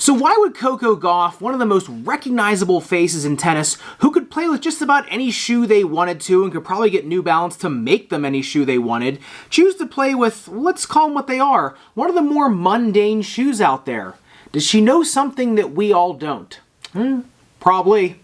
So why would Coco Gauff, one of the most recognizable faces in tennis, who could play with just about any shoe they wanted to and could probably get New Balance to make them any shoe they wanted, choose to play with, let's call them what they are, one of the more mundane shoes out there? Does she know something that we all don't? Probably.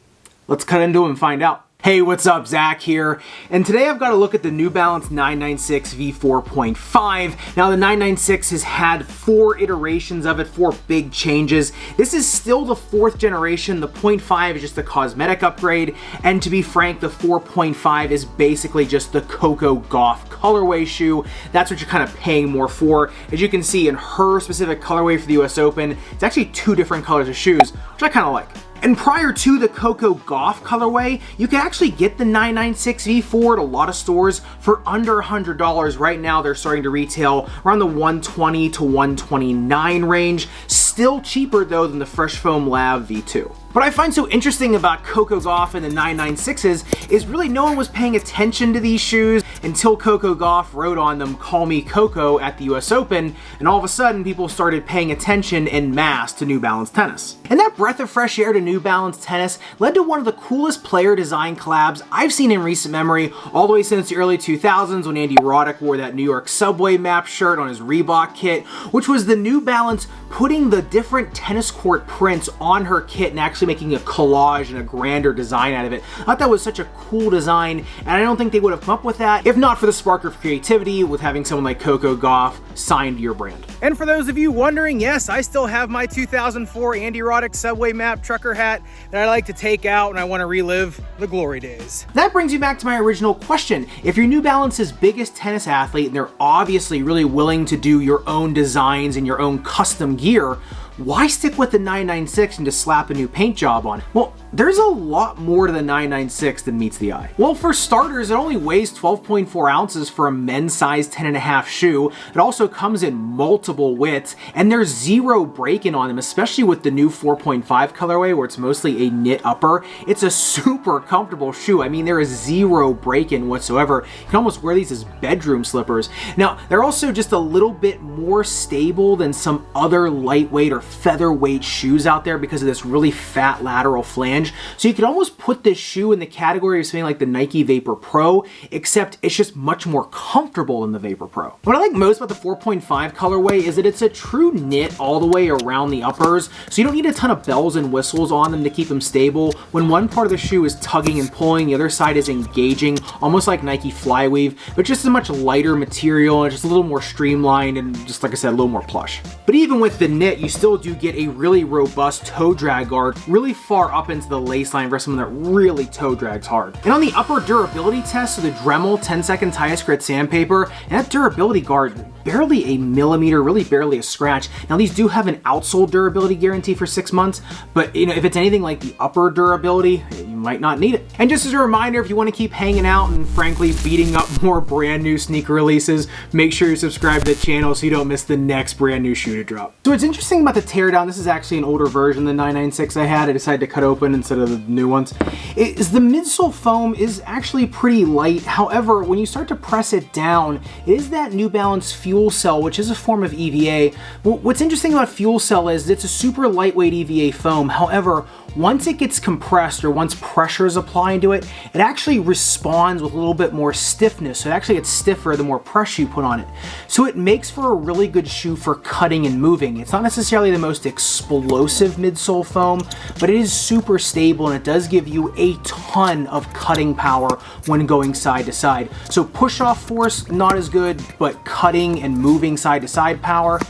Let's cut into it and find out. Hey, what's up? Zach here, and today I've got a look at the New Balance 996v4.5. Now the 996 has had 4 iterations of it, 4 big changes. This is still the 4th generation. The 0.5 is just a cosmetic upgrade, and to be frank, the 4.5 is basically just the Coco Gauff colorway shoe. That's what you're kind of paying more for. As you can see in her specific colorway for the US Open, it's actually 2 different colors of shoes, which I kind of like. And prior to the Coco Gauff colorway, you could actually get the 996v4 at a lot of stores for under $100. Right now, they're starting to retail around the $120 to $129 range. Still cheaper though than the Fresh Foam Lab V2. What I find so interesting about Coco Gauff and the 996s is really no one was paying attention to these shoes until Coco Gauff wrote on them, "Call me Coco" at the US Open, and all of a sudden people started paying attention en masse to New Balance tennis. And that breath of fresh air to New Balance tennis led to one of the coolest player design collabs I've seen in recent memory, all the way since the early 2000s when Andy Roddick wore that New York subway map shirt on his Reebok kit, which was the New Balance putting the different tennis court prints on her kit and actually making a collage and a grander design out of it. I thought that was such a cool design, and I don't think they would have come up with that if not for the spark of creativity with having someone like Coco Gauff signed to your brand. And for those of you wondering, yes, I still have my 2004 Andy Roddick subway map trucker hat that I like to take out when I want to relive the glory days. That brings me back to my original question. If you're New Balance's biggest tennis athlete and they're obviously really willing to do your own designs and your own custom gear, why stick with the 996 and just slap a new paint job on it? Well, there's a lot more to the 996 than meets the eye. Well, for starters, it only weighs 12.4 ounces for a men's size 10.5 shoe. It also comes in multiple widths, and there's 0 break-in on them, especially with the new 4.5 colorway where it's mostly a knit upper. It's a super comfortable shoe. I mean, there is 0 break-in whatsoever. You can almost wear these as bedroom slippers. Now, they're also just a little bit more stable than some other lightweight or featherweight shoes out there because of this really fat lateral flange. So you could almost put this shoe in the category of something like the Nike Vapor Pro, except it's just much more comfortable than the Vapor Pro. What I like most about the 4.5 colorway is that it's a true knit all the way around the uppers, so you don't need a ton of bells and whistles on them to keep them stable. When one part of the shoe is tugging and pulling, the other side is engaging, almost like Nike Flyweave, but just a much lighter material and just a little more streamlined and just like I said, a little more plush. But even with the knit, you still do get a really robust toe drag guard really far up into the lace line versus someone that really toe drags hard. And on the upper durability test, so the Dremel 10-second Highest Grit sandpaper, and that durability guard, barely a millimeter, really barely a scratch. Now these do have an outsole durability guarantee for 6 months, but you know, if it's anything like the upper durability, you might not need it. And just as a reminder, if you want to keep hanging out and frankly beating up more brand new sneaker releases, make sure you subscribe to the channel so you don't miss the next brand new shoe to drop. So what's interesting about the teardown, this is actually an older version than the 996 I had. I decided to cut open instead of the new ones. Is the midsole foam is actually pretty light. However, when you start to press it down, it is that New Balance Fuelcell, which is a form of EVA. What's interesting about Fuelcell is it's a super lightweight EVA foam. However, once it gets compressed or once pressure is applied to it, it actually responds with a little bit more stiffness. So it actually gets stiffer the more pressure you put on it. So it makes for a really good shoe for cutting and moving. It's not necessarily the most explosive midsole foam, but it is super stable and it does give you a ton of cutting power when going side to side. So push off force, not as good, but cutting and moving side to side power,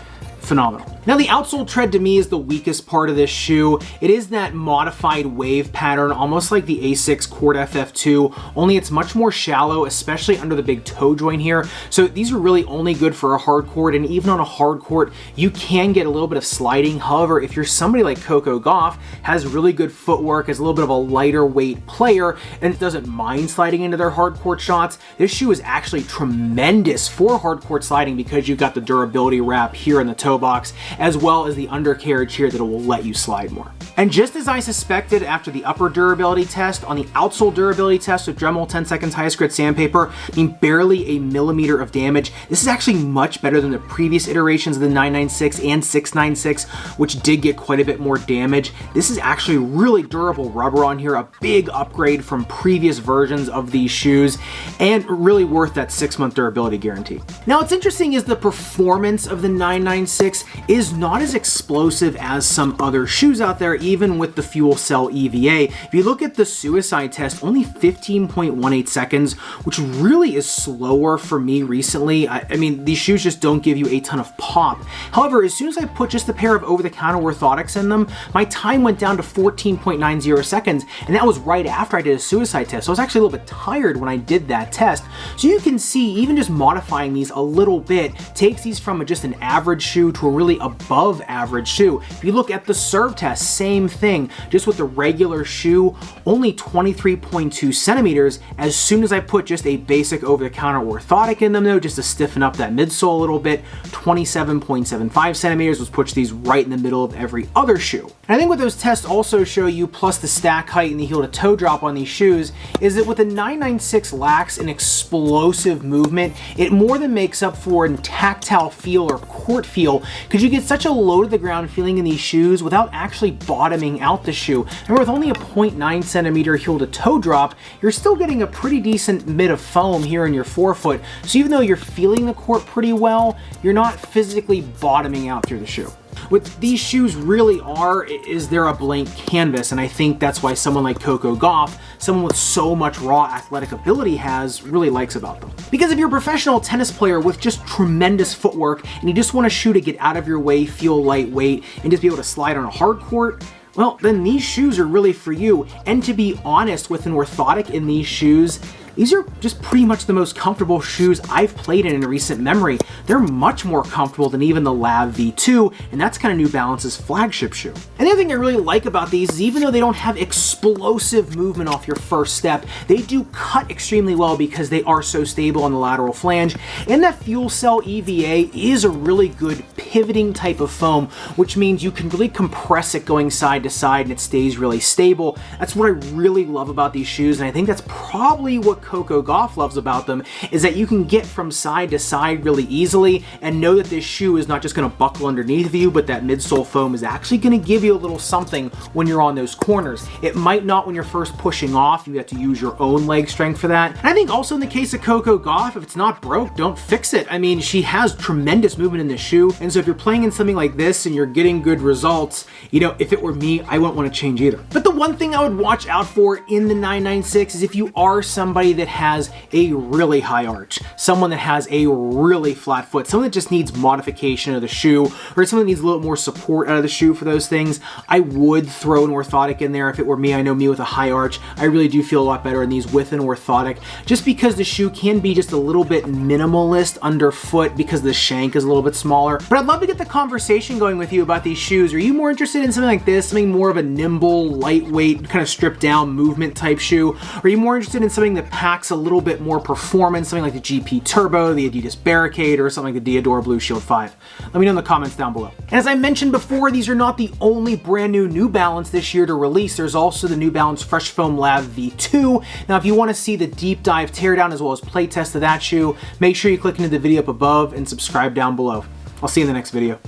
phenomenal. Now the outsole tread to me is the weakest part of this shoe. It is that modified wave pattern, almost like the Asics Court FF2, only it's much more shallow, especially under the big toe joint here. So these are really only good for a hard court, and even on a hard court, you can get a little bit of sliding. However, if you're somebody like Coco Gauff, has really good footwork, is a little bit of a lighter weight player, and doesn't mind sliding into their hard court shots, this shoe is actually tremendous for hard court sliding because you've got the durability wrap here in the toe box. as well as the undercarriage here that will let you slide more. And just as I suspected after the upper durability test, on the outsole durability test with Dremel 10 seconds highest grit sandpaper, I mean barely a millimeter of damage. This is actually much better than the previous iterations of the 996 and 696, which did get quite a bit more damage. This is actually really durable rubber on here, a big upgrade from previous versions of these shoes, and really worth that 6-month durability guarantee. Now what's interesting is the performance of the 996 is not as explosive as some other shoes out there, even with the Fuelcell EVA. If you look at the suicide test, only 15.18 seconds, which really is slower for me recently. I mean, these shoes just don't give you a ton of pop. However, as soon as I put just a pair of over-the-counter orthotics in them, my time went down to 14.90 seconds, and that was right after I did a suicide test. So I was actually a little bit tired when I did that test. So you can see, even just modifying these a little bit takes these from just an average shoe to a really above average shoe. If you look at the serve test, same thing, just with the regular shoe, only 23.2 centimeters. As soon as I put just a basic over-the-counter orthotic in them though, just to stiffen up that midsole a little bit, 27.75 centimeters, which puts these right in the middle of every other shoe. And I think what those tests also show you, plus the stack height and the heel to toe drop on these shoes, is that with the 996 lacks an explosive movement, it more than makes up for in tactile feel or court feel, because you get such a low to the ground feeling in these shoes without actually bottoming out the shoe. And with only a 0.9 centimeter heel to toe drop, you're still getting a pretty decent bit of foam here in your forefoot. So even though you're feeling the court pretty well, you're not physically bottoming out through the shoe. What these shoes really are is they're a blank canvas, and I think that's why someone like Coco Gauff, someone with so much raw athletic ability, really likes about them. Because if you're a professional tennis player with just tremendous footwork and you just want a shoe to get out of your way, feel lightweight, and just be able to slide on a hard court, well, then these shoes are really for you. And to be honest, with an orthotic in these shoes, these are just pretty much the most comfortable shoes I've played in recent memory. They're much more comfortable than even the Lav V2, and that's kind of New Balance's flagship shoe. And the other thing I really like about these is even though they don't have explosive movement off your first step, they do cut extremely well because they are so stable on the lateral flange. And that Fuelcell EVA is a really good pivoting type of foam, which means you can really compress it going side to side and it stays really stable. That's what I really love about these shoes, and I think that's probably what Coco Gauff loves about them, is that you can get from side to side really easily and know that this shoe is not just going to buckle underneath of you, but that midsole foam is actually going to give you a little something when you're on those corners. It might not when you're first pushing off. You have to use your own leg strength for that. And I think also in the case of Coco Gauff, if it's not broke, don't fix it. I mean, she has tremendous movement in this shoe, and so if you're playing in something like this and you're getting good results, you know, if it were me, I wouldn't want to change either. But the one thing I would watch out for in the 996 is if you are somebody that has a really high arch, someone that has a really flat foot, someone that just needs modification of the shoe, or someone that needs a little more support out of the shoe for those things, I would throw an orthotic in there if it were me. I know me with a high arch, I really do feel a lot better in these with an orthotic, just because the shoe can be just a little bit minimalist underfoot because the shank is a little bit smaller. But I'd love to get the conversation going with you about these shoes. Are you more interested in something like this, something more of a nimble, lightweight, kind of stripped down movement type shoe? Or are you more interested in something that packs a little bit more performance, something like the GP Turbo, the Adidas Barricade, or something like the Diadora Blue Shield 5? Let me know in the comments down below. And as I mentioned before, these are not the only brand new Balance this year to release. There's also the New Balance Fresh Foam Lav V2. Now, if you want to see the deep dive teardown as well as playtest of that shoe, make sure you click into the video up above and subscribe down below. I'll see you in the next video.